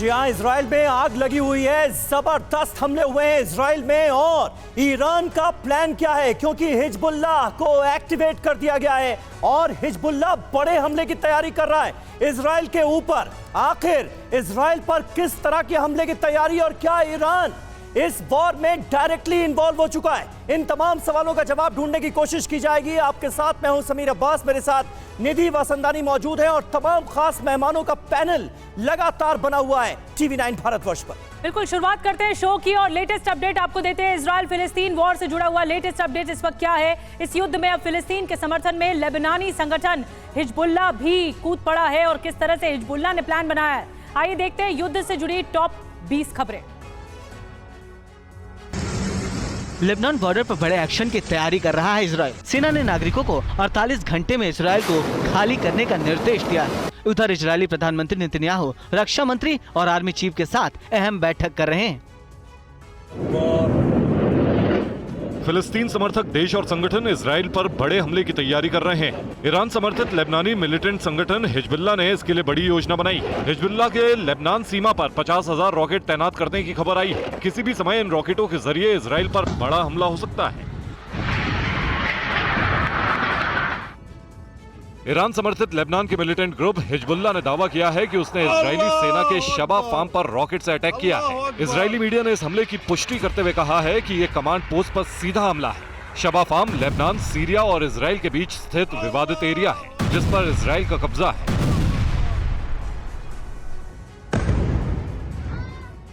जी हाँ, इजराइल में आग लगी हुई है। जबरदस्त हमले हुए हैं इजराइल में। और ईरान का प्लान क्या है, क्योंकि हिजबुल्लाह को एक्टिवेट कर दिया गया है और हिजबुल्लाह बड़े हमले की तैयारी कर रहा है इजराइल के ऊपर। आखिर इजराइल पर किस तरह के हमले की तैयारी और क्या ईरान इस वॉर में डायरेक्टली इन्वॉल्व हो चुका है, इन तमाम सवालों का जवाब ढूंढने की कोशिश की जाएगी। आपके साथ मैं हूं समीर अब्बास, मेरे साथ निधि वासंदानी मौजूद है और तमाम खास मेहमानों का पैनल लगातार बना हुआ है TV9 भारतवर्ष पर। बिल्कुल, शुरुआत करते हैं शो की और लेटेस्ट अपडेट आपको देते हैं। इजराइल फिलिस्तीन वॉर से जुड़ा हुआ लेटेस्ट अपडेट इस वक्त क्या है। इस युद्ध में अब फिलिस्तीन के समर्थन में लेबनानी संगठन हिजबुल्लाह भी कूद पड़ा है और किस तरह से हिजबुल्लाह ने प्लान बनाया है, आइए देखते हैं युद्ध से जुड़ी टॉप 20 खबरें। लेबनान बॉर्डर पर बड़े एक्शन की तैयारी कर रहा है इजराइल। सेना ने नागरिकों को 48 घंटे में इजराइल को खाली करने का निर्देश दिया है। उधर इजरायली प्रधानमंत्री नेतन्याहू रक्षा मंत्री और आर्मी चीफ के साथ अहम बैठक कर रहे हैं। फिलिस्तीन समर्थक देश और संगठन इजराइल पर बड़े हमले की तैयारी कर रहे हैं। ईरान समर्थित लेबनानी मिलिटेंट संगठन हिजबुल्लाह ने इसके लिए बड़ी योजना बनाई। हिजबुल्लाह के लेबनान सीमा पर 50,000 रॉकेट तैनात करने की खबर आई है। किसी भी समय इन रॉकेटों के जरिए इजराइल पर बड़ा हमला हो सकता है। ईरान समर्थित लेबनान के मिलिटेंट ग्रुप हिजबुल्लाह ने दावा किया है कि उसने इजरायली सेना के शबा फार्म पर रॉकेट से अटैक किया है। इजरायली मीडिया ने इस हमले की पुष्टि करते हुए कहा है कि ये कमांड पोस्ट पर सीधा हमला है। शबा फार्म लेबनान, सीरिया और इजराइल के बीच स्थित विवादित एरिया है जिस पर इजराइल का कब्जा है।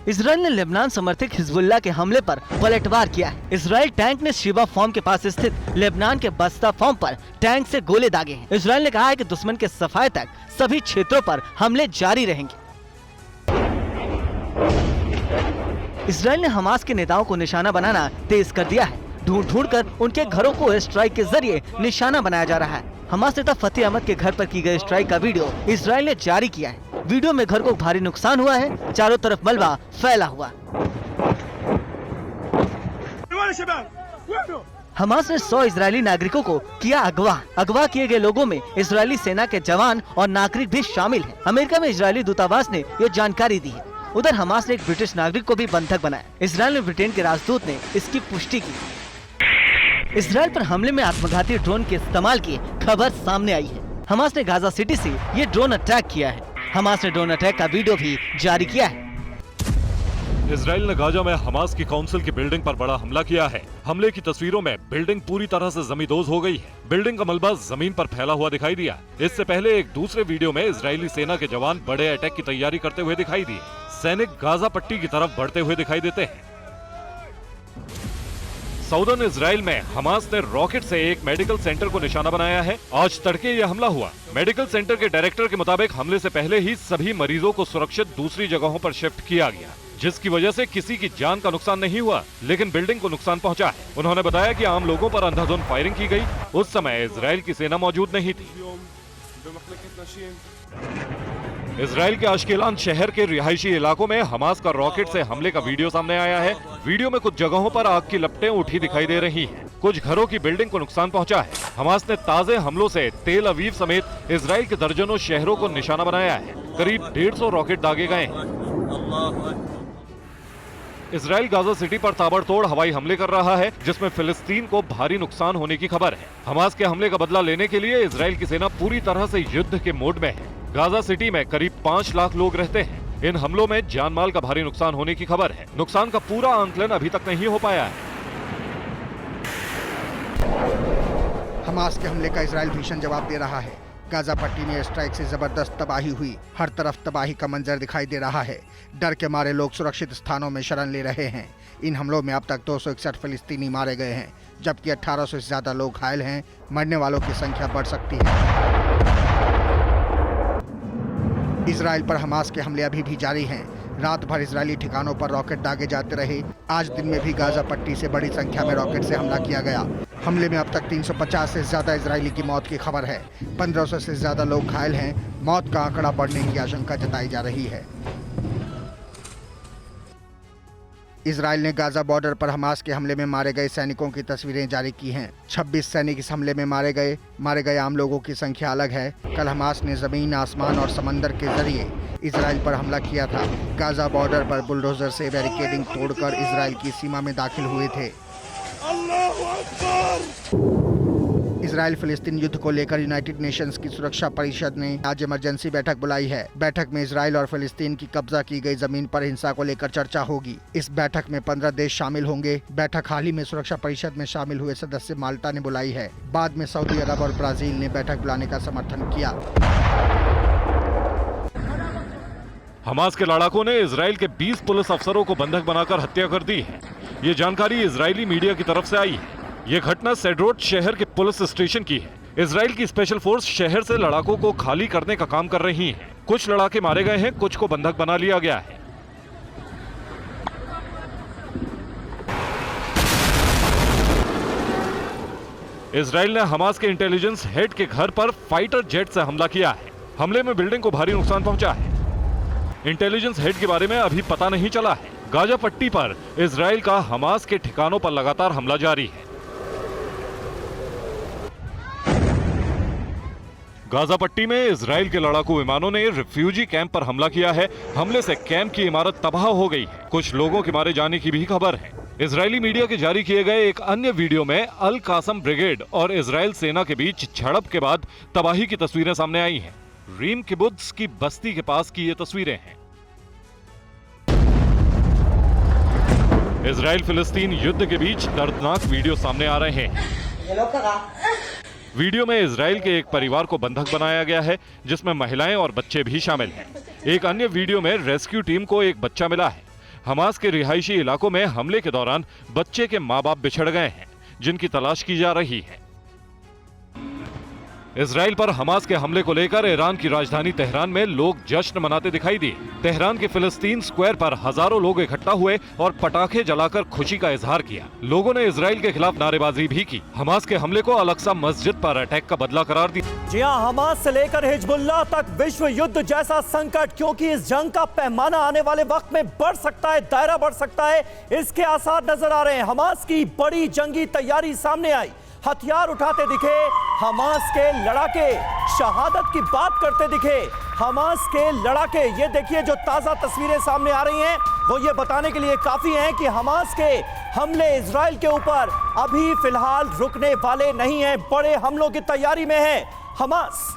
इजराइल ने लेबनान समर्थित हिजबुल्लाह के हमले पर पलटवार किया है। इजराइल टैंक ने शिबा फार्म के पास स्थित लेबनान के बस्ता फार्म पर टैंक से गोले दागे हैं। इजराइल ने कहा है कि दुश्मन के सफाये तक सभी क्षेत्रों पर हमले जारी रहेंगे। इजराइल ने हमास के नेताओं को निशाना बनाना तेज कर दिया है। ढूंढ कर उनके घरों को एयर स्ट्राइक के जरिए निशाना बनाया जा रहा है। हमास नेता फतेह अहमद के घर पर की गई स्ट्राइक का वीडियो इजराइल ने जारी किया है। वीडियो में घर को भारी नुकसान हुआ है, चारों तरफ मलबा फैला हुआ। हमास ने 100 इजरायली नागरिकों को किया अगवा। अगवा किए गए लोगों में इजरायली सेना के जवान और नागरिक भी शामिल हैं। अमेरिका में इजरायली दूतावास ने ये जानकारी दी है। उधर हमास ने एक ब्रिटिश नागरिक को भी बंधक बनाया। इजरायल में ब्रिटेन के राजदूत ने इसकी पुष्टि की। इजरायल पर हमले में आत्मघाती ड्रोन के इस्तेमाल की खबर सामने आई है। हमास ने गाजा सिटी से ये ड्रोन अटैक किया है। हमास ने ड्रोन अटैक का वीडियो भी जारी किया है। इजराइल ने गाजा में हमास की काउंसिल की बिल्डिंग पर बड़ा हमला किया है। हमले की तस्वीरों में बिल्डिंग पूरी तरह से जमींदोज हो गई है। बिल्डिंग का मलबा जमीन पर फैला हुआ दिखाई दिया। इससे पहले एक दूसरे वीडियो में इजरायली सेना के जवान बड़े अटैक की तैयारी करते हुए दिखाई दिए। सैनिक गाजा पट्टी की तरफ बढ़ते हुए दिखाई देते हैं। साउदर्न इजराइल में हमास ने रॉकेट से एक मेडिकल सेंटर को निशाना बनाया है। आज तड़के यह हमला हुआ। मेडिकल सेंटर के डायरेक्टर के मुताबिक हमले से पहले ही सभी मरीजों को सुरक्षित दूसरी जगहों पर शिफ्ट किया गया, जिसकी वजह से किसी की जान का नुकसान नहीं हुआ, लेकिन बिल्डिंग को नुकसान पहुंचा है। उन्होंने बताया कि आम लोगों पर अंधाधुंध फायरिंग की गई। उस समय इजराइल की सेना मौजूद नहीं थी। इजराइल के अश्केलान शहर के रिहायशी इलाकों में हमास का रॉकेट से हमले का वीडियो सामने आया है। वीडियो में कुछ जगहों पर आग की लपटें उठी दिखाई दे रही हैं। कुछ घरों की बिल्डिंग को नुकसान पहुंचा है। हमास ने ताजे हमलों से तेल अवीव समेत इजराइल के दर्जनों शहरों को निशाना बनाया है। करीब 150 रॉकेट दागे गए हैं। इजराइल गाजा सिटी पर ताबड़तोड़ हवाई हमले कर रहा है, जिसमें फिलिस्तीन को भारी नुकसान होने की खबर है। हमास के हमले का बदला लेने के लिए इजराइल की सेना पूरी तरह से युद्ध के मोड में है। गाजा सिटी में करीब 5 लाख लोग रहते हैं। इन हमलों में जान माल का भारी नुकसान होने की खबर है। नुकसान का पूरा आंकलन अभी तक नहीं हो पाया है। हमास के हमले का इजराइल भीषण जवाब दे रहा है। गाजा पट्टी में स्ट्राइक से जबरदस्त तबाही हुई। हर तरफ तबाही का मंजर दिखाई दे रहा है। डर के मारे लोग सुरक्षित स्थानों में शरण ले रहे हैं। इन हमलों में अब तक 261 फिलिस्तीनी मारे गए हैं, जबकि 1800 से ज्यादा लोग घायल हैं। मरने वालों की संख्या बढ़ सकती है। इजराइल पर हमास के हमले अभी भी जारी हैं। रात भर इजरायली ठिकानों पर रॉकेट दागे जाते रहे। आज दिन में भी गाजा पट्टी से बड़ी संख्या में रॉकेट से हमला किया गया। हमले में अब तक 350 से ज्यादा इजरायली की मौत की खबर है। 1500 से ज्यादा लोग घायल हैं। मौत का आंकड़ा बढ़ने की आशंका जताई जा रही है। इजराइल ने गाजा बॉर्डर पर हमास के हमले में मारे गए सैनिकों की तस्वीरें जारी की हैं। 26 सैनिक इस हमले में मारे गए आम लोगों की संख्या अलग है। कल हमास ने जमीन, आसमान और समंदर के जरिए इजराइल पर हमला किया था। गाजा बॉर्डर पर बुलडोजर से बैरिकेडिंग तोड़कर इजराइल की सीमा में दाखिल हुए थे। इजराइल फिलिस्तीन युद्ध को लेकर यूनाइटेड नेशंस की सुरक्षा परिषद ने आज इमरजेंसी बैठक बुलाई है। बैठक में इजराइल और फिलिस्तीन की कब्जा की गई जमीन पर हिंसा को लेकर चर्चा होगी। इस बैठक में 15 देश शामिल होंगे। बैठक हाल ही में सुरक्षा परिषद में शामिल हुए सदस्य माल्टा ने बुलाई है। बाद में सऊदी अरब और ब्राजील ने बैठक बुलाने का समर्थन किया। हमास के लड़ाकों ने इजराइल के 20 पुलिस अफसरों को बंधक बनाकर हत्या कर दी है। ये जानकारी इजरायली मीडिया की तरफ से आई है। ये घटना सेड्रोट शहर के पुलिस स्टेशन की है। इजराइल की स्पेशल फोर्स शहर से लड़ाकों को खाली करने का काम कर रही है। कुछ लड़ाके मारे गए हैं, कुछ को बंधक बना लिया गया है। इजराइल ने हमास के इंटेलिजेंस हेड के घर पर फाइटर जेट से हमला किया है। हमले में बिल्डिंग को भारी नुकसान पहुंचा है। इंटेलिजेंस हेड के बारे में अभी पता नहीं चला है। गाजा पट्टी पर इजराइल का हमास के ठिकानों पर लगातार हमला जारी है। गाजा पट्टी में इजराइल के लड़ाकू विमानों ने रिफ्यूजी कैंप पर हमला किया है। हमले से कैंप की इमारत तबाह हो गई है। कुछ लोगों के मारे जाने की भी खबर है। इजरायली मीडिया के जारी किए गए एक अन्य वीडियो में अल कासम ब्रिगेड और इजराइल सेना के बीच झड़प के बाद तबाही की तस्वीरें सामने आई हैं। रीम किबुत्ज की बस्ती के पास की ये तस्वीरें हैं। इजराइल फिलिस्तीन युद्ध के बीच दर्दनाक वीडियो सामने आ रहे हैं। वीडियो में इजराइल के एक परिवार को बंधक बनाया गया है, जिसमें महिलाएं और बच्चे भी शामिल हैं। एक अन्य वीडियो में रेस्क्यू टीम को एक बच्चा मिला है। हमास के रिहायशी इलाकों में हमले के दौरान बच्चे के मां बाप बिछड़ गए हैं, जिनकी तलाश की जा रही है। इजराइल पर हमास के हमले को लेकर ईरान की राजधानी तेहरान में लोग जश्न मनाते दिखाई दिए। तेहरान के फिलिस्तीन स्क्वायर पर हजारों लोग इकट्ठा हुए और पटाखे जलाकर खुशी का इजहार किया। लोगों ने इजराइल के खिलाफ नारेबाजी भी की। हमास के हमले को अल-अक्सा मस्जिद पर अटैक का बदला करार दिया। जी हां, हमास से लेकर हिजबुल्लाह तक विश्व युद्ध जैसा संकट, क्योंकि इस जंग का पैमाना आने वाले वक्त में बढ़ सकता है, दायरा बढ़ सकता है, इसके आसार नजर आ रहे हैं। हमास की बड़ी जंगी तैयारी सामने आई। हथियार उठाते दिखे हमास के लड़ाके, शहादत की बात करते दिखे हमास के लड़ाके। ये देखिए, जो ताजा तस्वीरें सामने आ रही हैं वो ये बताने के लिए काफी हैं कि हमास के हमले इजराइल के ऊपर अभी फिलहाल रुकने वाले नहीं हैं। बड़े हमलों की तैयारी में है हमास।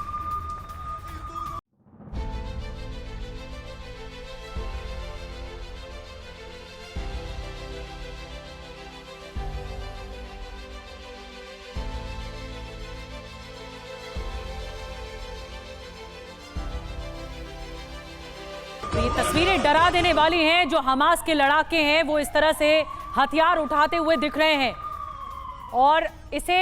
ये तस्वीरें डरा देने वाली हैं। जो हमास के लड़ाके हैं वो इस तरह से हथियार उठाते हुए दिख रहे हैं और इसे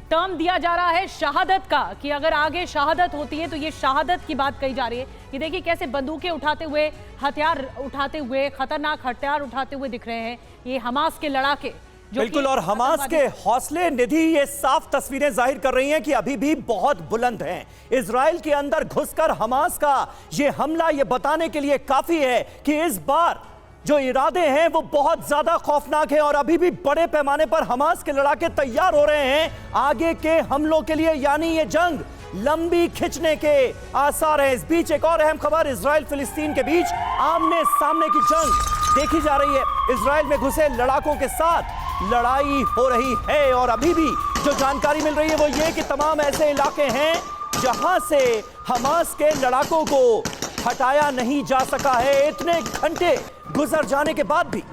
टर्म दिया जा रहा है शहादत का, कि अगर आगे शहादत होती है तो ये शहादत की बात कही जा रही है। ये देखिए कैसे बंदूकें उठाते हुए, हथियार उठाते हुए, खतरनाक हथियार उठाते हुए दिख रहे हैं ये हमास के लड़ाके। बिल्कुल, और हमास के हौसले निधि ये साफ तस्वीरें जाहिर कर रही हैं कि अभी भी बहुत बुलंद हैं। इजराइल के अंदर घुसकर हमास का ये हमला ये बताने के लिए काफी है कि इस बार जो इरादे हैं वो बहुत ज्यादा खौफनाक हैं और अभी भी बड़े पैमाने पर हमास के लड़ाके तैयार हो रहे हैं आगे के हमलों के लिए, यानी ये जंग लंबी खिंचने के आसार हैं। इस बीच एक और अहम खबर, इजराइल फिलिस्तीन के बीच आमने सामने की जंग देखी जा रही है। इजराइल में घुसे लड़ाकों के साथ लड़ाई हो रही है और अभी भी जो जानकारी मिल रही है वो ये कि तमाम ऐसे इलाके हैं जहां से हमास के लड़ाकों को हटाया नहीं जा सका है इतने घंटे गुजर जाने के बाद भी।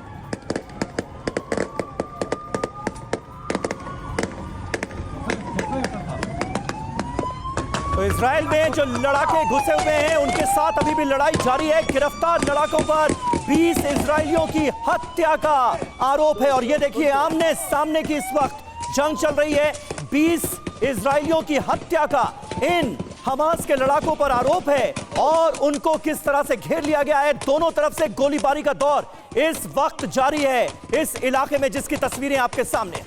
तो इजराइल में जो लड़ाके घुसे हुए हैं उनके साथ अभी भी लड़ाई जारी है। गिरफ्तार लड़ाकों पर 20 इजरायलियों की हत्या का आरोप है और ये देखिए आमने सामने की इस वक्त जंग चल रही है। 20 इजरायलियों की हत्या का इन हमास के लड़ाकों पर आरोप है और उनको किस तरह से घेर लिया गया है। दोनों तरफ से गोलीबारी का दौर इस वक्त जारी है इस इलाके में, जिसकी तस्वीरें आपके सामने।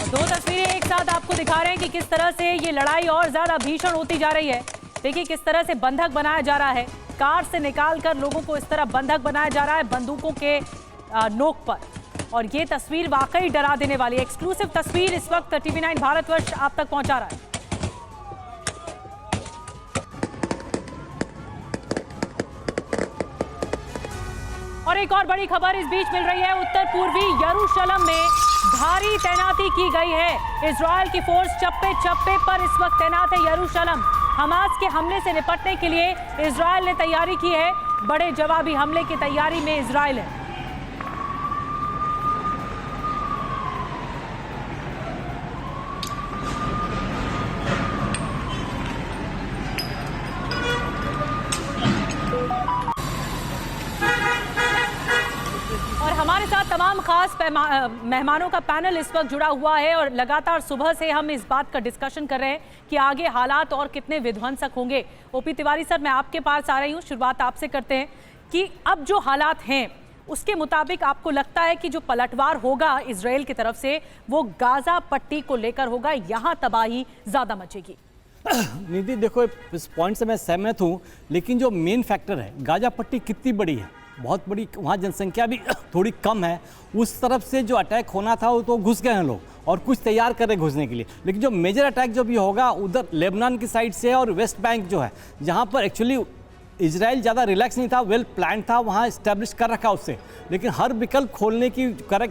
दो तस्वीरें एक साथ आपको दिखा रहे हैं कि किस तरह से ये लड़ाई और ज्यादा भीषण होती जा रही है। देखिए किस तरह से बंधक बनाया जा रहा है, कार से निकालकर लोगों को इस तरह बंधक बनाया जा रहा है। बंदूकों के नोक पर। और ये तस्वीर वाकई डरा देने वाली है। एक्सक्लूसिव तस्वीर इस वक्त TV9 भारतवर्ष आप तक पहुंचा रहा है। और एक और बड़ी खबर इस बीच मिल रही है। उत्तर पूर्वी यरूशलेम में भारी तैनाती की गई है। इजरायल की फोर्स चप्पे चप्पे पर इस वक्त तैनात है। यरूशलेम हमास के हमले से निपटने के लिए इजरायल ने तैयारी की है। बड़े जवाबी हमले की तैयारी में इजरायल है। और हमारे साथ तमाम खास मेहमानों का पैनल इस वक्त जुड़ा हुआ है और लगातार सुबह से हम इस बात का डिस्कशन कर रहे हैं कि आगे हालात और कितने विध्वंसक होंगे। ओपी तिवारी सर, मैं आपके पास आ रही हूँ। शुरुआत आपसे करते हैं कि अब जो हालात हैं उसके मुताबिक आपको लगता है कि जो पलटवार होगा इजराइल की तरफ से वो गाजा पट्टी को लेकर होगा, यहाँ तबाही ज्यादा मचेगी? निधि, देखो इस पॉइंट से मैं सहमत हूँ, लेकिन जो मेन फैक्टर है गाजा पट्टी कितनी बड़ी है, बहुत बड़ी, वहाँ जनसंख्या भी थोड़ी कम है। उस तरफ से जो अटैक होना था वो तो घुस गए हैं लोग और कुछ तैयार कर रहे घुसने के लिए, लेकिन जो मेजर अटैक जो भी होगा उधर लेबनान की साइड से और वेस्ट बैंक जो है, जहाँ पर एक्चुअली इजराइल ज़्यादा रिलैक्स नहीं था, वेल प्लान था, वहाँ इस्टेब्लिश कर रखा उससे, लेकिन हर विकल्प खोलने की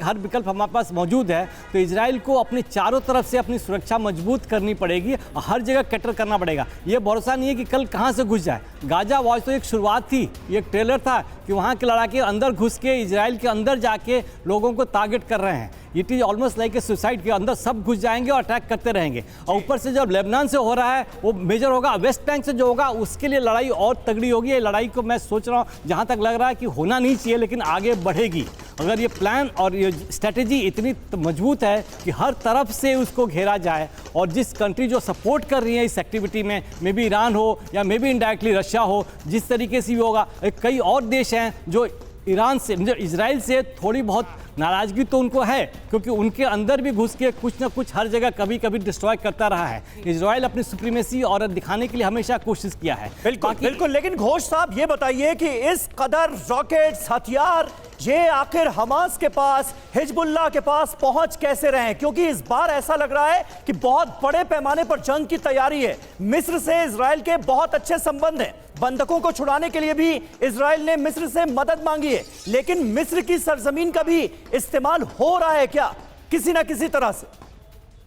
हर विकल्प हमारे पास मौजूद है। तो इजराइल को अपने चारों तरफ से अपनी सुरक्षा मजबूत करनी पड़ेगी और हर जगह कैटर करना पड़ेगा। ये भरोसा नहीं है कि कल कहाँ से घुस जाए। गाजा वॉच तो एक शुरुआत थी, ये एक ट्रेलर था कि वहाँ के लड़ाके अंदर घुस के इजराइल के अंदर जाके लोगों को टारगेट कर रहे हैं। It is almost like a suicide के अंदर सब घुस जाएंगे और अटैक करते रहेंगे। और ऊपर से जब लेबनान से हो रहा है वो मेजर होगा, वेस्ट बैंक से जो होगा उसके लिए लड़ाई और तगड़ी होगी। ये लड़ाई को मैं सोच रहा हूँ जहाँ तक लग रहा है कि होना नहीं चाहिए, लेकिन आगे बढ़ेगी। अगर ये प्लान और ये स्ट्रेटेजी इतनी मजबूत है कि हर तरफ से उसको घेरा जाए और जिस कंट्री जो सपोर्ट कर रही है इस एक्टिविटी में, मे बी ईरान हो या मे बी इनडायरेक्टली रशिया हो, जिस तरीके से भी होगा, कई और देश हैं जो ईरान से, इजराइल से थोड़ी बहुत नाराजगी तो उनको है, क्योंकि उनके अंदर भी घुस के कुछ ना कुछ हर जगह कभी कभी डिस्ट्रॉय करता रहा है। इजराइल अपनी सुप्रीमेसी और दिखाने के लिए हमेशा कोशिश किया है। बिल्कुल बिल्कुल, लेकिन घोष साहब ये बताइए कि इस कदर रॉकेट्स, हथियार, ये आखिर हमास के पास, हिजबुल्लाह के पास पहुंच कैसे रहे? क्योंकि इस बार ऐसा लग रहा है कि बहुत बड़े पैमाने पर जंग की तैयारी है। मिस्र से इजराइल के बहुत अच्छे संबंध हैं, बंधकों को छुड़ाने के लिए भी इजराइल ने मिस्र से मदद मांगी है, लेकिन मिस्र की सरजमीन का भी इस्तेमाल हो रहा है क्या किसी ना किसी तरह से?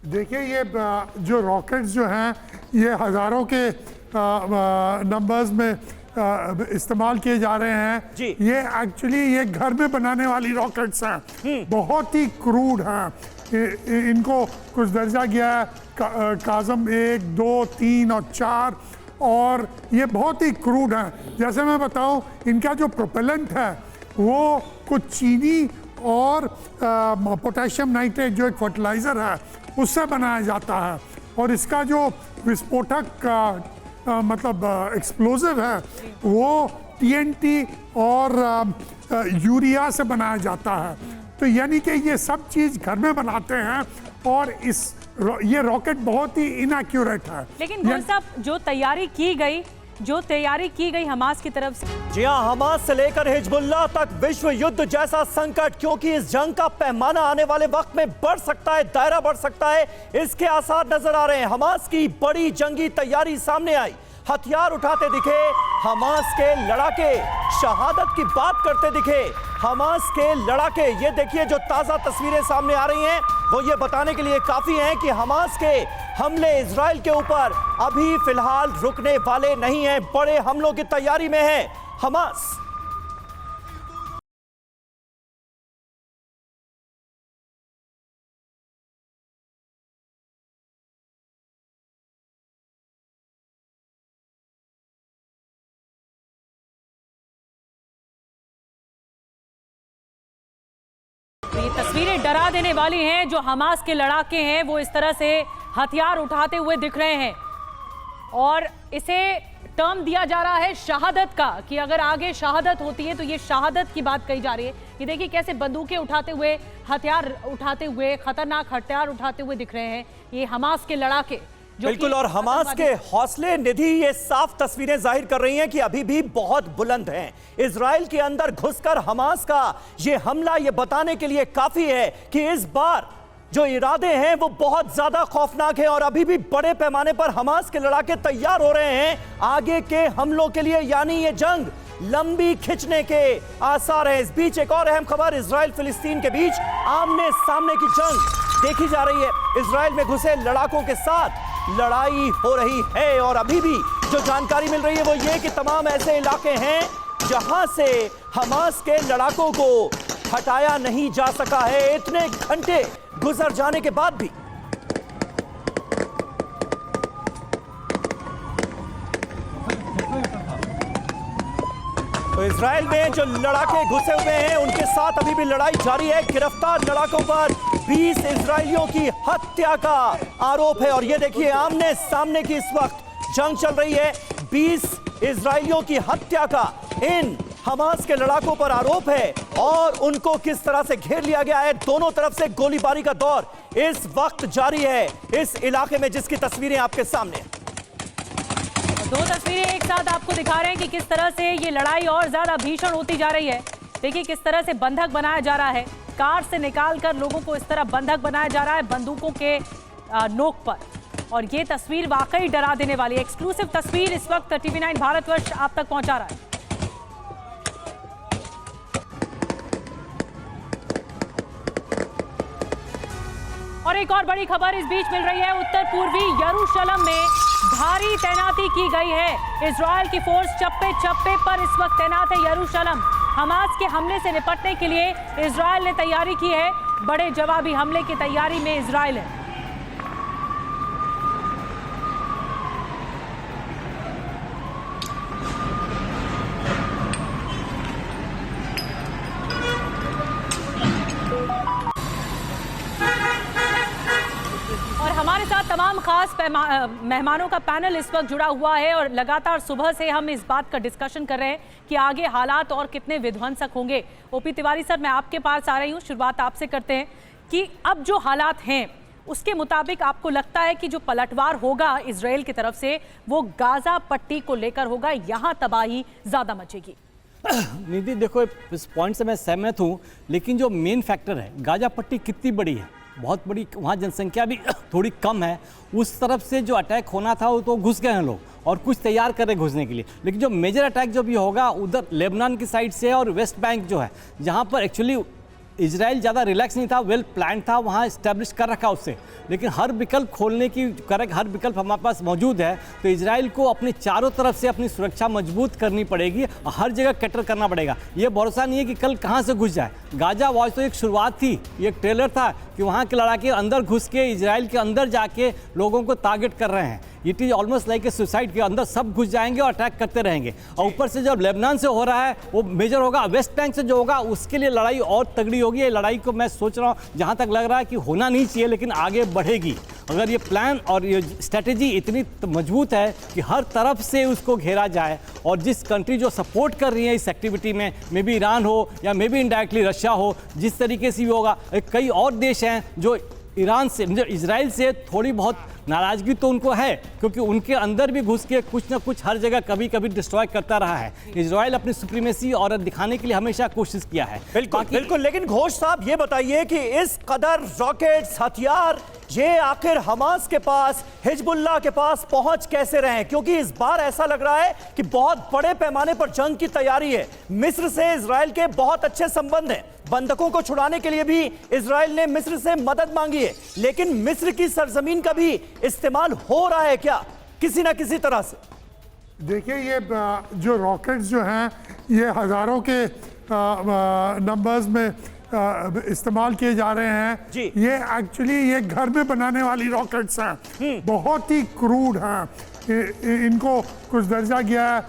देखिए, ये जो रॉकेट्स जो हैं ये हजारों के नंबर्स में इस्तेमाल किए जा रहे हैं। ये एक्चुअली ये घर में बनाने वाली रॉकेट्स हैं, बहुत ही क्रूड हैं। इनको कुछ दर्जा गया है काज़म 1, 2, 3 और 4, और ये बहुत ही क्रूड हैं। जैसे मैं बताऊं, इनका जो प्रोपेलेंट है वो कुछ चीनी और पोटेशियम नाइट्रेट जो एक फर्टिलाइज़र है उससे बनाया जाता है, और इसका जो विस्फोटक मतलब एक्सप्लोजिव है वो TNT और यूरिया से बनाया जाता है। तो यानी कि ये सब चीज़ घर में बनाते हैं, और ये रॉकेट बहुत ही इनएक्यूरेट है। लेकिन घोष साहब, जो तैयारी की गई हमास की तरफ से, जी हाँ, हमास से लेकर हिजबुल्लाह तक विश्व युद्ध जैसा संकट, क्योंकि इस जंग का पैमाना आने वाले वक्त में बढ़ सकता है, दायरा बढ़ सकता है, इसके आसार नजर आ रहे हैं। हमास की बड़ी जंगी तैयारी सामने आई, हथियार उठाते दिखे हमास के लड़ाके, शहादत की बात करते दिखे हमास के लड़ाके। ये देखिए, जो ताजा तस्वीरें सामने आ रही हैं वो ये बताने के लिए काफी हैं कि हमास के हमले इजराइल के ऊपर अभी फिलहाल रुकने वाले नहीं हैं, बड़े हमलों की तैयारी में है हमास। ये तस्वीरें डरा देने वाली हैं। जो हमास के लड़ाके हैं वो इस तरह से हथियार उठाते हुए दिख रहे हैं, और इसे टर्म दिया जा रहा है शहादत का, कि अगर आगे शहादत होती है तो ये शहादत की बात कही जा रही है। ये देखिए कैसे बंदूकें उठाते हुए, हथियार उठाते हुए, खतरनाक हथियार उठाते हुए दिख रहे हैं ये हमास के लड़ाके। बिल्कुल, और हमास के हौसले निधि ये साफ तस्वीरें जाहिर कर रही हैं कि अभी भी बहुत बुलंद हैं। इजराइल के अंदर घुसकर हमास का ये हमला ये बताने के लिए काफी है कि इस बार जो इरादे हैं वो बहुत ज्यादा खौफनाक हैं और अभी भी बड़े पैमाने पर हमास के लड़ाके तैयार हो रहे हैं आगे के हमलों के लिए, यानी ये जंग लंबी खिंचने के आसार हैं। इस बीच एक और अहम खबर, इजराइल फिलिस्तीन के बीच आमने सामने की जंग देखी जा रही है। इजराइल में घुसे लड़ाकों के साथ लड़ाई हो रही है और अभी भी जो जानकारी मिल रही है वो ये कि तमाम ऐसे इलाके हैं जहां से हमास के लड़ाकों को हटाया नहीं जा सका है इतने घंटे गुजर जाने के बाद भी। तो इजराइल में जो लड़ाके घुसे हुए हैं उनके साथ अभी भी लड़ाई जारी है। गिरफ्तार लड़ाकों पर 20 इजरायलियों की हत्या का आरोप है और ये देखिए आमने सामने की इस वक्त जंग चल रही है। 20 इजरायलियों की हत्या का इन हमास के लड़ाकों पर आरोप है और उनको किस तरह से घेर लिया गया है। दोनों तरफ से गोलीबारी का दौर इस वक्त जारी है इस इलाके में, जिसकी तस्वीरें आपके सामने। दो तस्वीरें एक साथ आपको दिखा रहे हैं कि किस तरह से ये लड़ाई और ज्यादा भीषण होती जा रही है। देखिए किस तरह से बंधक बनाया जा रहा है, कार से निकालकर लोगों को इस तरह बंधक बनाया जा रहा है बंदूकों के नोक पर। और ये तस्वीर वाकई डरा देने वाली है। एक्सक्लूसिव तस्वीर इस वक्त TV9 भारतवर्ष आप तक पहुंचा रहा है। और एक और बड़ी खबर इस बीच मिल रही है, उत्तर पूर्वी यरूशलेम में भारी तैनाती की गई है। इजराइल की फोर्स चप्पे चप्पे पर इस वक्त तैनात है यरूशलेम। हमास के हमले से निपटने के लिए इजराइल ने तैयारी की है। बड़े जवाबी हमले की तैयारी में इजराइल है। हमारे साथ तमाम खास मेहमानों का पैनल इस वक्त जुड़ा हुआ है और लगातार सुबह से हम इस बात का डिस्कशन कर रहे हैं कि आगे हालात और कितने विध्वंसक होंगे। ओपी तिवारी सर, मैं आपके पास आ रही हूँ, शुरुआत आपसे करते हैं कि अब जो हालात हैं उसके मुताबिक आपको लगता है कि जो पलटवार होगा इजराइल की तरफ से वो गाजा पट्टी को लेकर होगा, यहाँ तबाही ज्यादा मचेगी? निधि देखो, इस पॉइंट से मैं सहमत हूँ, लेकिन जो मेन फैक्टर है गाजा पट्टी कितनी बड़ी है, बहुत बड़ी, वहाँ जनसंख्या भी थोड़ी कम है। उस तरफ से जो अटैक होना था वो तो घुस गए हैं लोग और कुछ तैयार कर रहे घुसने के लिए। लेकिन जो मेजर अटैक जो भी होगा उधर लेबनान की साइड से और वेस्ट बैंक जो है, जहाँ पर एक्चुअली इजराइल ज़्यादा रिलैक्स नहीं था, वेल प्लान था, वहाँ इस्टेब्लिश कर रखा उससे। लेकिन हर विकल्प खोलने की हर विकल्प हमारे पास मौजूद है। तो इजराइल को अपने चारों तरफ से अपनी सुरक्षा मजबूत करनी पड़ेगी, हर जगह कैटर करना पड़ेगा। ये भरोसा नहीं है कि कल कहाँ से घुस जाए। गाजा वॉच तो एक शुरुआत थी, ये एक ट्रेलर था कि वहाँ के लड़ाके अंदर घुस के इजराइल के अंदर जाके लोगों को टारगेट कर रहे हैं। It is almost like a suicide के अंदर सब घुस जाएंगे और अटैक करते रहेंगे। और ऊपर से जब लेबनान से हो रहा है वो मेजर होगा, वेस्ट बैंक से जो होगा उसके लिए लड़ाई और तगड़ी होगी। ये लड़ाई को मैं सोच रहा हूँ जहाँ तक लग रहा है कि होना नहीं चाहिए, लेकिन आगे बढ़ेगी। अगर ये प्लान और ये स्ट्रेटेजी इतनी मजबूत है कि हर तरफ से उसको घेरा जाए और जिस कंट्री जो सपोर्ट कर रही है इस एक्टिविटी में, मे बी ईरान हो या मे बी इनडायरेक्टली रशिया हो, जिस तरीके से भी होगा, कई और देश हैं जो ईरान से, इजराइल से थोड़ी बहुत नाराजगी तो उनको है, क्योंकि उनके अंदर भी घुस के कुछ ना कुछ हर जगह कभी कभी डिस्ट्रॉय करता रहा है। इजराइल अपनी सुप्रीमेसी और दिखाने के लिए हमेशा कोशिश किया है। बिल्कुल बिल्कुल, लेकिन घोष साहब ये बताइए कि इस कदर रॉकेट्स, हथियार ये आखिर हमास के पास, हिजबुल्लाह के पास पहुंच कैसे रहे? क्योंकि इस बार ऐसा लग रहा है कि बहुत बड़े पैमाने पर जंग की तैयारी है। मिस्र से इजराइल के बहुत अच्छे संबंध हैं, बंधकों को छुड़ाने के लिए भी इजराइल ने मिस्र से मदद मांगी है, लेकिन मिस्र की सरजमीन का भी इस्तेमाल हो रहा है क्या किसी ना किसी तरह से? देखिए, ये जो रॉकेट्स जो हैं ये हजारों के नंबर्स में इस्तेमाल किए जा रहे हैं जी। ये एक्चुअली ये घर में बनाने वाली रॉकेट्स हैं, बहुत ही क्रूड हैं। इनको कुछ दर्जा गया है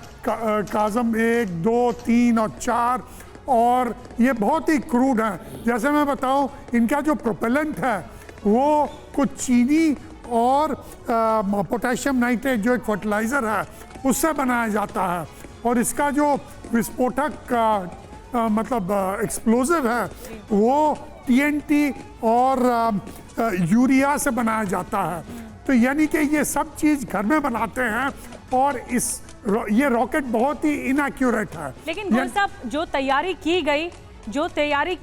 काज़म 1, 2, 3 और 4, और ये बहुत ही क्रूड हैं। जैसे मैं बताऊं, इनका जो प्रोपेलेंट है वो कुछ चीनी और पोटेशियम नाइट्रेट जो एक फर्टिलाइज़र है उससे बनाया जाता है, और इसका जो विस्फोटक मतलब एक्सप्लोजिव है वो TNT और यूरिया से बनाया जाता है। तो यानी कि ये सब चीज़ घर में बनाते हैं और ये रॉकेट बहुत ही इनएक्यूरेट है। लेकिन गुल साहब, जो तैयारी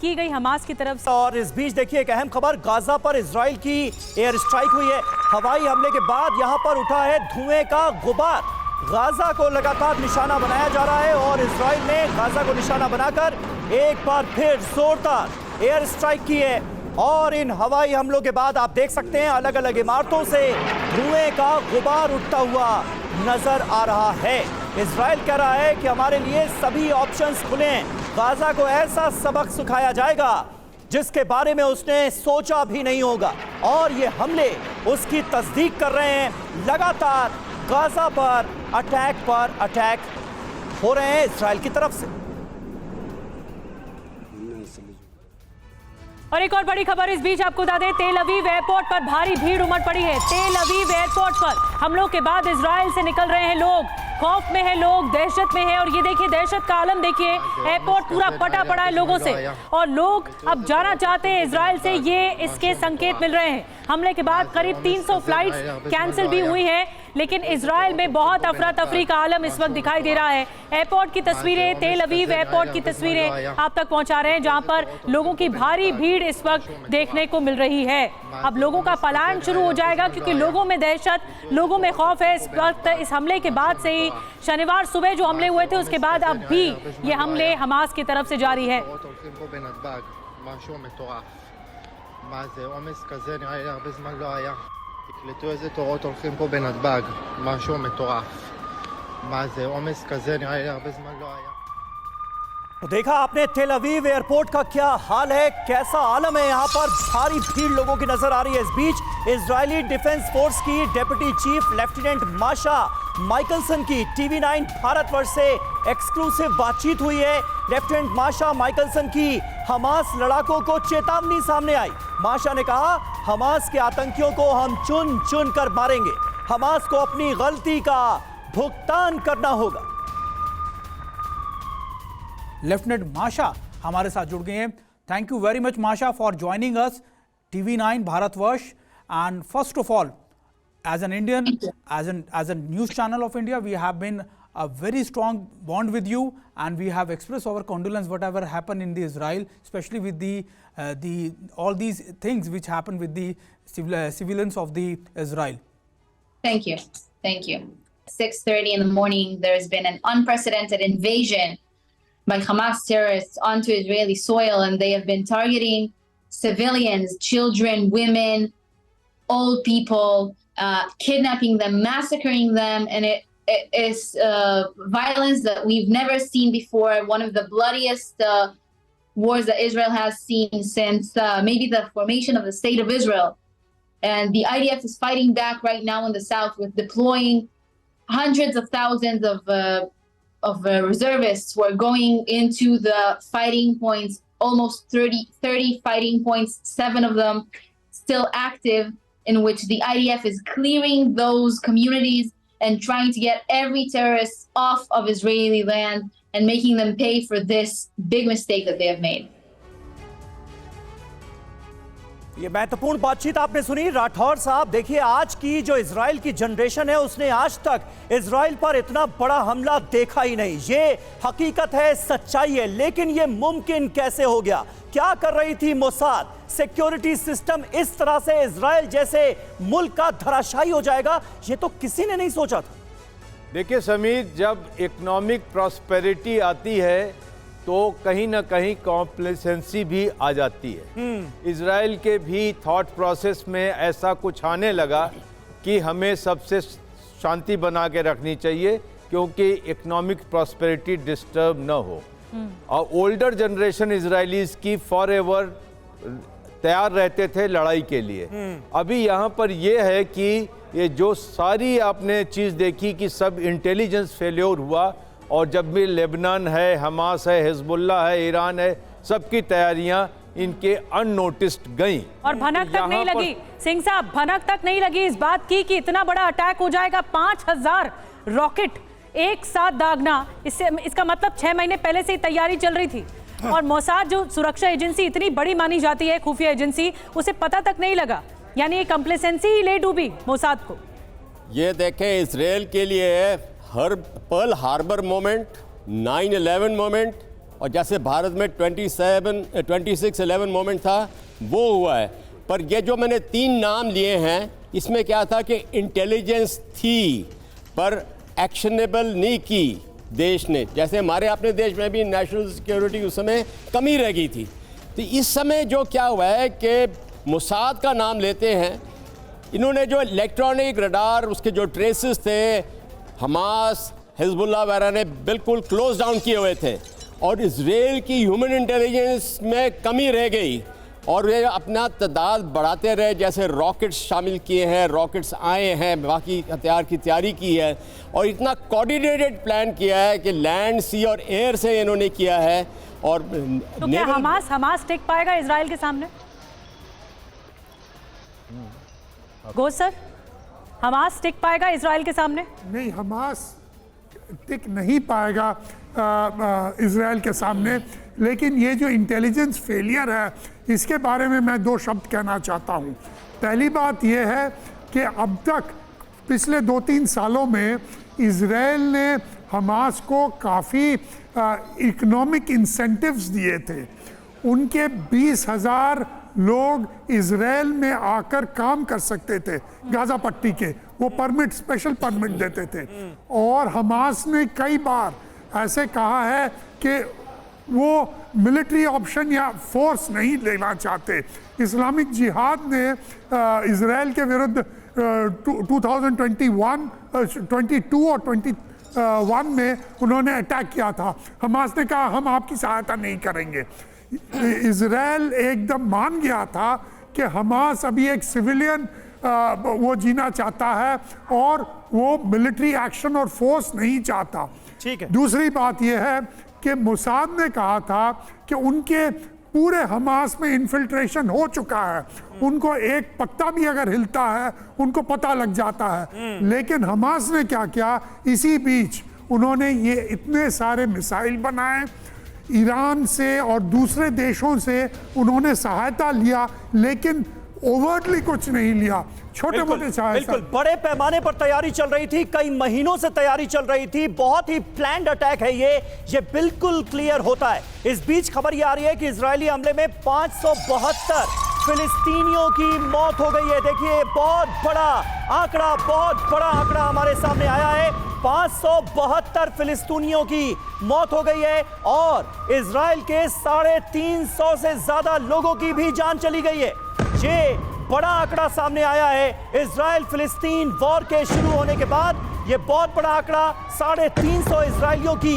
की गई हमास की तरफ से। और इस बीच देखिए एक अहम खबर, गाजा पर इजराइल की एयर स्ट्राइक हुई है। हवाई हमले के बाद यहां पर उठा है धुएं का गुबार। गाजा को लगातार निशाना बनाया जा रहा है और इजराइल ने गाजा को निशाना बनाकर एक बार फिर जोरदार एयर स्ट्राइक की है। और इन हवाई हमलों के बाद आप देख सकते हैं अलग अलग इमारतों से धुएं का गुबार उठता हुआ नजर आ रहा है। इजराइल कह रहा है कि हमारे लिए सभी ऑप्शंस खुले हैं, गाजा को ऐसा सबक सिखाया जाएगा जिसके बारे में उसने सोचा भी नहीं होगा। और ये हमले उसकी तस्दीक कर रहे हैं। लगातार गाजा पर अटैक हो रहे हैं इजराइल की तरफ से। और एक और बड़ी खबर इस बीच आपको बता दें, तेल अवीव एयरपोर्ट पर भारी भीड़ उमड़ पड़ी है। तेल अवीव एयरपोर्ट पर हमलों के बाद इजराइल से निकल रहे हैं लोग, खौफ में है लोग, दहशत में है। और ये देखिए दहशत का आलम देखिए, एयरपोर्ट पूरा पटा पड़ा है लोगों से और लोग अब जाना चाहते हैं इजराइल से। ये इसके संकेत मिल रहे हैं। हमले के बाद करीब 300 फ्लाइट्स कैंसिल भी हुई हैं, लेकिन इजराइल में बहुत अफरा तफरी का आलम इस वक्त दिखाई दे रहा है। एयरपोर्ट की तस्वीरें, तेल अवीव एयरपोर्ट की तस्वीरें आप तक पहुंचा रहे हैं, जहां पर लोगों की भारी भीड़ इस वक्त देखने को मिल रही है। अब लोगों का पलायन शुरू हो जाएगा क्योंकि लोगों में दहशत, लोगों में खौफ है। इस वक्त इस हमले के बाद से ही शनिवार सुबह जो हमले हुए थे उसके बाद अब भी ये हमले हमास की तरफ से जारी है। מה זה, עומס כזה נראה לי הרבה זמן לא היה. תקלטו איזה תורות הולכים פה בנתב"ג, משהו מטורף. מה זה, עומס כזה נראה לי הרבה זמן לא היה. तो देखा आपने तेल अवीव एयरपोर्ट का क्या हाल है, कैसा आलम है यहाँ पर, भारी भीड़ लोगों की नजर आ रही है। इस बीच इजरायली डिफेंस फोर्स की डिप्टी चीफ लेफ्टिनेंट माशा माइकलसन की TV9 भारतवर्ष से एक्सक्लूसिव बातचीत हुई है। लेफ्टिनेंट माशा माइकलसन की हमास लड़ाकों को चेतावनी सामने आई। माशा ने कहा, हमास के आतंकियों को हम चुन चुन कर मारेंगे, हमास को अपनी गलती का भुगतान करना होगा। लेफ्टिनेंट माशा हमारे साथ जुड़ गए हैं। थैंक यू वेरी मच माशा for joining us TV9 Bharatvarsh. And first of all, as an Indian, as a news channel of India, we have been a very strong bond with you, and we have expressed our condolence whatever happened in the Israel, especially with the all these things which happened with the civilians of the Israel. Thank you. 6:30 in the morning, there's been an unprecedented invasion by Hamas terrorists onto Israeli soil, and they have been targeting civilians, children, women, old people, kidnapping them, massacring them, and it is violence that we've never seen before. One of the bloodiest wars that Israel has seen since maybe the formation of the State of Israel. And the IDF is fighting back right now in the south with deploying hundreds of thousands of reservists who are going into the fighting points, almost 30 fighting points, 7 of them still active, in which the IDF is clearing those communities and trying to get every terrorist off of Israeli land and making them pay for this big mistake that they have made. ये महत्वपूर्ण बातचीत आपने सुनी राठौर साहब। देखिए, आज की जो इजराइल की जनरेशन है उसने आज तक इजराइल पर इतना बड़ा हमला देखा ही नहीं। ये हकीकत है, सच्चाई है, लेकिन ये मुमकिन कैसे हो गया? क्या कर रही थी मोसाद? सिक्योरिटी सिस्टम इस तरह से इजराइल जैसे मुल्क का धराशायी हो जाएगा, ये तो किसी ने नहीं सोचा था। देखिए समीर, जब इकोनॉमिक प्रॉस्पेरिटी आती है तो कहीं ना कहीं कॉम्प्लेसेंसी भी आ जाती है। इजराइल के भी थॉट प्रोसेस में ऐसा कुछ आने लगा कि हमें सबसे शांति बना के रखनी चाहिए क्योंकि इकोनॉमिक प्रॉस्पेरिटी डिस्टर्ब न हो। और ओल्डर जनरेशन इजरायलीज की फॉर एवर तैयार रहते थे लड़ाई के लिए। अभी यहाँ पर यह है कि ये जो सारी आपने चीज़ देखी कि सब इंटेलिजेंस फेल्योर हुआ, और जब भी लेबनान है, हमास है, हिजबुल्लाह है, ईरान है, सबकी तैयारियां इनके अननोटिस्ड गई और भनक तक नहीं लगी। सिंह साहब, भनक तक नहीं लगी इस बात की कि इतना बड़ा अटैक हो जाएगा। 5000 रॉकेट एक साथ दागना, इसका मतलब 6 महीने पहले से ही तैयारी चल रही थी। और मोसाद जो सुरक्षा एजेंसी इतनी बड़ी मानी जाती है, खुफिया एजेंसी, उसे पता तक नहीं लगा यानी ये कंप्लेसेंसी ही ले डूबी मोसाद को। ये देखें, इसराइल के लिए हर पर्ल हार्बर मोमेंट, 9/11 मोमेंट और जैसे भारत में 26/11 मोमेंट था वो हुआ है। पर ये जो मैंने 3 नाम लिए हैं इसमें क्या था कि इंटेलिजेंस थी पर एक्शनेबल नहीं की देश ने। जैसे हमारे अपने देश में भी नेशनल सिक्योरिटी उस समय कमी रह गई थी। तो इस समय जो क्या हुआ है कि मोसाद का नाम लेते हैं, इन्होंने जो इलेक्ट्रॉनिक रडार उसके जो ट्रेसेस थे हमास हिजबुल्लाह वगैरह ने बिल्कुल क्लोज डाउन किए हुए थे और इसराइल की ह्यूमन इंटेलिजेंस में कमी रह गई और वे अपना तादाद बढ़ाते रहे। जैसे रॉकेट्स शामिल किए हैं, रॉकेट्स आए हैं, बाकी हथियार की तैयारी की है और इतना कोऑर्डिनेटेड प्लान किया है कि लैंड, सी और एयर से इन्होंने किया है। और तो क्या हमास टिक पाएगा इजराइल के सामने? घोष सर, हमास टिक पाएगा इजराइल के सामने? नहीं, हमास टिक नहीं पाएगा इजराइल के सामने। लेकिन ये जो इंटेलिजेंस फेलियर है इसके बारे में मैं 2 शब्द कहना चाहता हूँ। पहली बात यह है कि अब तक पिछले 2-3 सालों में इजराइल ने हमास को काफ़ी इकोनॉमिक इंसेंटिव्स दिए थे। उनके 20,000 लोग इजराइल में आकर काम कर सकते थे गाजा पट्टी के, वो परमिट, स्पेशल परमिट देते थे। और हमास ने कई बार ऐसे कहा है कि वो मिलिट्री ऑप्शन या फोर्स नहीं लेना चाहते। इस्लामिक जिहाद ने इजराइल के विरुद्ध 2021, 22 और 21 में उन्होंने अटैक किया था। हमास ने कहा हम आपकी सहायता नहीं करेंगे। इजराइल एकदम मान गया था कि हमास अभी एक सिविलियन वो जीना चाहता है और वो मिलिट्री एक्शन और फोर्स नहीं चाहता। ठीक है। दूसरी बात यह है कि मोसाद ने कहा था कि उनके पूरे हमास में इन्फिल्ट्रेशन हो चुका है, उनको एक पत्ता भी अगर हिलता है उनको पता लग जाता है। लेकिन हमास ने क्या किया, इसी बीच उन्होंने ये इतने सारे मिसाइल बनाए, ईरान से और दूसरे देशों से उन्होंने सहायता लिया, लेकिन ओवरटली कुछ नहीं लिया, छोटे मोटे सहायता। बिल्कुल बड़े पैमाने पर तैयारी चल रही थी, कई महीनों से तैयारी चल रही थी, बहुत ही प्लान्ड अटैक है ये बिल्कुल क्लियर होता है। इस बीच खबर ये आ रही है कि इजरायली हमले में 572 फिलिस्तीनियों की मौत हो गई है। देखिए बहुत बड़ा आंकड़ा हमारे सामने आया है। 572 फिलिस्तीनियों की मौत हो गई है और इजराइल के 350 से ज्यादा लोगों की भी जान चली गई है। ये बड़ा आंकड़ा सामने आया है इजराइल फिलिस्तीन वॉर के शुरू होने के बाद। ये बहुत बड़ा आंकड़ा, 350 इजरायलियों की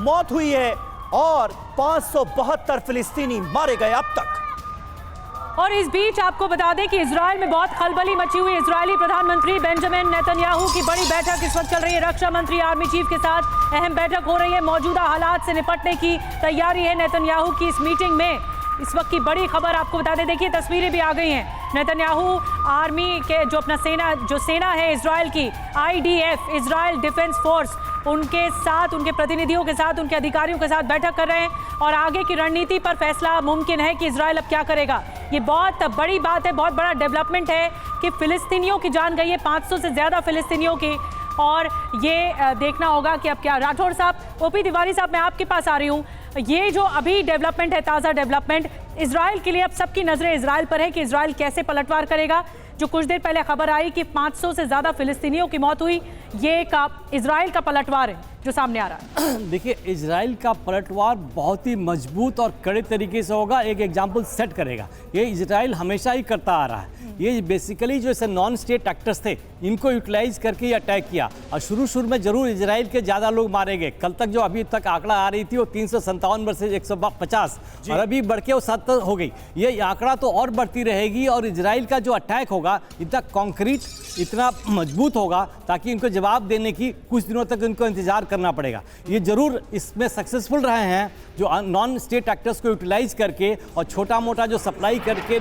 मौत हुई है और 572 फिलिस्तीनी मारे गए अब तक। और इस बीच आपको बता दें कि इजराइल में बहुत खलबली मची हुई। इजरायली प्रधानमंत्री बेंजामिन नेतन्याहू की बड़ी बैठक इस वक्त चल रही है। रक्षा मंत्री आर्मी चीफ के साथ अहम बैठक हो रही है। मौजूदा हालात से निपटने की तैयारी है नेतन्याहू की इस मीटिंग में। इस वक्त की बड़ी खबर आपको बता दें, देखिए तस्वीरें भी आ गई हैं। नेतन्याहू आर्मी के जो अपना सेना है इजराइल की, IDF, इजराइल डिफेंस फोर्स, उनके साथ, उनके प्रतिनिधियों के साथ, उनके अधिकारियों के साथ बैठक कर रहे हैं और आगे की रणनीति पर फैसला मुमकिन है कि इजराइल अब क्या करेगा। ये बहुत बड़ी बात है, बहुत बड़ा डेवलपमेंट है कि फिलिस्तीनियों की जान गई है, 500 से ज़्यादा फिलिस्तीनियों की। और ये देखना होगा कि अब क्या। राठौर साहब, OP तिवारी साहब, मैं आपके पास आ रही हूँ। ये जो अभी डेवलपमेंट है, ताज़ा डेवलपमेंट, इजराइल के लिए अब सबकी नज़रें इजराइल पर है कि इजराइल कैसे पलटवार करेगा। जो कुछ देर पहले खबर आई कि 500 से ज़्यादा फिलिस्तीनियों की मौत हुई, ये इजराइल का पलटवार है जो सामने आ रहा है। देखिए, इजराइल का पलटवार बहुत ही मजबूत और कड़े तरीके से होगा। एक एग्जाम्पल सेट करेगा। ये इजराइल हमेशा ही करता आ रहा है। ये बेसिकली जो ऐसे नॉन स्टेट एक्टर्स थे, इनको यूटिलाइज करके ये अटैक किया और शुरू में जरूर इजराइल के ज़्यादा लोग मारे गए। कल तक जो अभी तक आंकड़ा आ रही थी वो 357 वर्सेज 150 और अभी बढ़ के वो 70 हो गई। ये आंकड़ा तो और बढ़ती रहेगी और इजराइल का जो अटैक होगा इतना कॉन्क्रीट, इतना मजबूत होगा ताकि इनको जवाब देने की कुछ दिनों तक इनको इंतजार करना पड़ेगा। ये जरूर इसमें सक्सेसफुल रहे हैं जो नॉन स्टेट एक्टर्स को यूटिलाइज करके और छोटा मोटा जो सप्लाई करके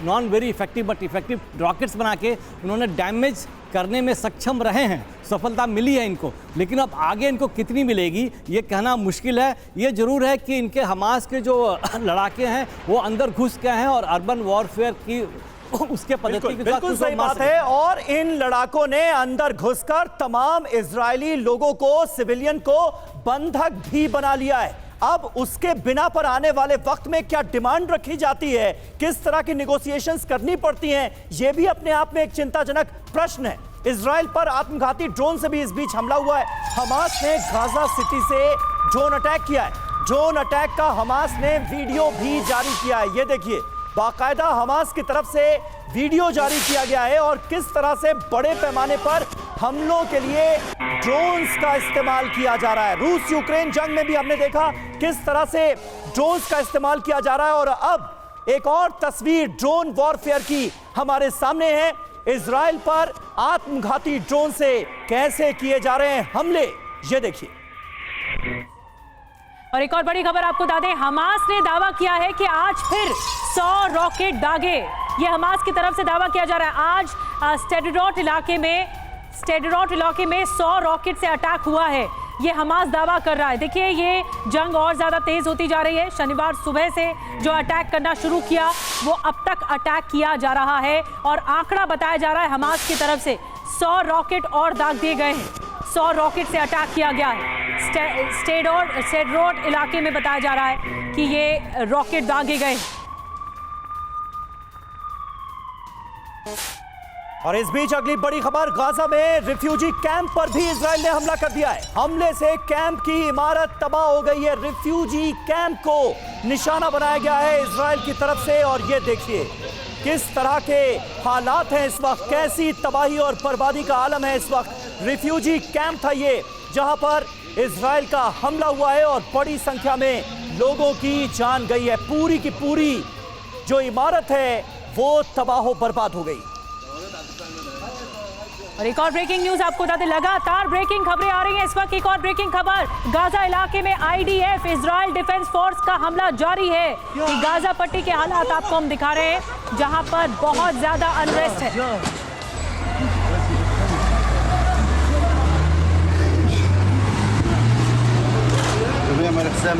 non very effective but effective rockets बना के उन्होंने डैमेज करने में सक्षम रहे हैं। सफलता मिली है इनको, लेकिन अब आगे इनको कितनी मिलेगी ये कहना मुश्किल है। ये जरूर है कि इनके हमास के जो लड़ाके हैं वो अंदर घुस गए हैं और अर्बन वॉरफेयर की उसके पद्धति के साथ बिल्कुल उसको सही मार बात सके। है। और इन लड़ाकों ने अंदर घुसकर तमाम इजरायली लोगों को, सिविलियन को बंधक भी बना लिया है। अब उसके बिना पर आने वाले वक्त में क्या डिमांड रखी जाती है, किस तरह की नेगोशिएशंस करनी पड़ती हैं, यह भी अपने आप में एक चिंताजनक प्रश्न है। इजराइल पर आत्मघाती ड्रोन से भी इस बीच हमला हुआ है। हमास ने गाजा सिटी से ड्रोन अटैक किया है। ड्रोन अटैक का हमास ने वीडियो भी जारी किया है। ये देखिए, बाकायदा हमास की तरफ से वीडियो जारी किया गया है और किस तरह से बड़े पैमाने पर हमलों के लिए ड्रोन्स का इस्तेमाल किया जा रहा है। रूस यूक्रेन जंग में भी हमने देखा किस तरह से ड्रोन्स का इस्तेमाल किया जा रहा है। और अब एक और तस्वीर ड्रोन वॉरफेयर की हमारे सामने है। इजराइल पर आत्मघाती ड्रोन से कैसे किए जा रहे हैं हमले, ये देखिए। और एक और बड़ी खबर आपको बता दें, हमास ने दावा किया है कि आज फिर 100 रॉकेट दागे। ये हमास की तरफ से दावा किया जा रहा है। आज स्टेडरोट इलाके में 100 रॉकेट से अटैक हुआ है, ये हमास दावा कर रहा है। देखिए, ये जंग और ज्यादा तेज होती जा रही है। शनिवार सुबह से जो अटैक करना शुरू किया, वो अब तक अटैक किया जा रहा है और आंकड़ा बताया जा रहा है हमास की तरफ से 100 रॉकेट और दाग दिए गए हैं। 100 रॉकेट से अटैक किया गया है। स्टेडरोट इलाके में बताया जा रहा है कि ये रॉकेट दागे गए। और इस बीच अगली बड़ी खबर, गाजा में रिफ्यूजी कैंप पर भी इजराइल ने हमला कर दिया है। हमले से कैंप की इमारत तबाह हो गई है। रिफ्यूजी कैंप को निशाना बनाया गया है इजराइल की तरफ से। और ये देखिए किस तरह के हालात हैं इस वक्त, कैसी तबाही और बर्बादी का आलम है इस वक्त। रिफ्यूजी कैंप था ये, जहां पर इजराइल का हमला हुआ है और बड़ी संख्या में लोगों की जान गई है। पूरी की पूरी जो इमारत है वो तबाह बर्बाद हो गई। और एक और ब्रेकिंग न्यूज आपको बता दें, लगातार ब्रेकिंग खबरें आ रही हैं इस वक्त। एक और ब्रेकिंग खबर, गाजा इलाके में आईडीएफ इजराइल डिफेंस फोर्स का हमला जारी है। ये गाजा पट्टी के हालात आपको हम दिखा रहे हैं, जहां पर बहुत ज्यादा अनरेस्ट है।